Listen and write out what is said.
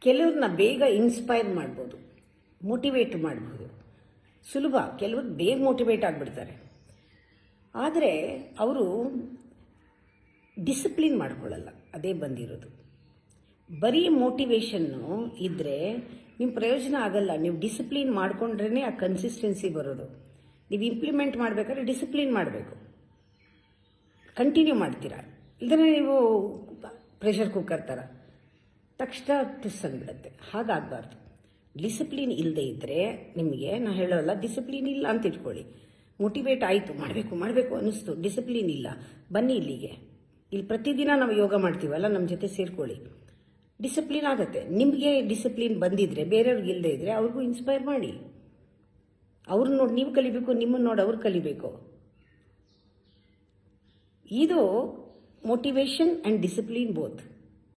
ಕೆಲವ್ರನ್ನ ಬೇಗ ಇನ್ಸ್ಪೈರ್ ಮಾಡ್ಬೋದು, ಮೋಟಿವೇಟ್ ಮಾಡ್ಬೋದು, ಸುಲಭ. ಕೆಲವರು ಬೇಗ ಮೋಟಿವೇಟ್ ಆಗಿಬಿಡ್ತಾರೆ, ಆದರೆ ಅವರು ಡಿಸಿಪ್ಲಿನ್ ಮಾಡ್ಕೊಳ್ಳಲ್ಲ. ಅದೇ ಬಂದಿರೋದು. ಬರೀ ಮೋಟಿವೇಶನ್ನು ಇದ್ದರೆ ನಿಮ್ಮ ಪ್ರಯೋಜನ ಆಗಲ್ಲ. ನೀವು ಡಿಸಿಪ್ಲಿನ್ ಮಾಡಿಕೊಂಡ್ರೇ ಆ ಕನ್ಸಿಸ್ಟೆನ್ಸಿ ಬರೋದು. ನೀವು ಇಂಪ್ಲಿಮೆಂಟ್ ಮಾಡಬೇಕಾದ್ರೆ ಡಿಸಿಪ್ಲಿನ್ ಮಾಡಬೇಕು, ಕಂಟಿನ್ಯೂ ಮಾಡ್ತೀರಾ. ಇಲ್ಲದ್ರೆ ನೀವು ಪ್ರೆಷರ್ ಕುಕ್ಕರ್ ಥರ ತಕ್ಷಣ ಟುಸ್ ಅಂದ್ಬಿಡುತ್ತೆ. ಹಾಗಾಗಬಾರ್ದು. ಡಿಸಿಪ್ಲಿನ್ ಇಲ್ಲದೆ ಇದ್ದರೆ ನಿಮಗೆ ನಾನು ಹೇಳೋಲ್ಲ, ಡಿಸಿಪ್ಲಿನ್ ಇಲ್ಲ ಅಂತ ಇಟ್ಕೊಳ್ಳಿ. ಮೋಟಿವೇಟ್ ಆಯಿತು, ಮಾಡಬೇಕು ಅನ್ನಿಸ್ತು, ಡಿಸಿಪ್ಲಿನ್ ಇಲ್ಲ, ಬನ್ನಿ ಇಲ್ಲಿಗೆ. ಇಲ್ಲಿ ಪ್ರತಿದಿನ ನಾವು ಯೋಗ ಮಾಡ್ತೀವಲ್ಲ, ನಮ್ಮ ಜೊತೆ ಸೇರ್ಕೊಳ್ಳಿ, ಡಿಸಿಪ್ಲಿನ್ ಆಗುತ್ತೆ. ನಿಮಗೆ ಡಿಸಿಪ್ಲಿನ್ ಬಂದಿದ್ದರೆ ಬೇರೆಯವ್ರಿಗೆ ಇಲ್ಲದೆ ಇದ್ದರೆ ಅವ್ರಿಗೂ ಇನ್ಸ್ಪೈರ್ ಮಾಡಿ. ಅವ್ರನ್ನ ನೋಡಿ ನೀವು ಕಲಿಬೇಕು, ನಿಮ್ಮನ್ನು ನೋಡಿ ಅವ್ರು ಕಲಿಬೇಕು. ಇದು ಮೋಟಿವೇಶನ್ ಆ್ಯಂಡ್ ಡಿಸಿಪ್ಲಿನ್ ಬೋತ್.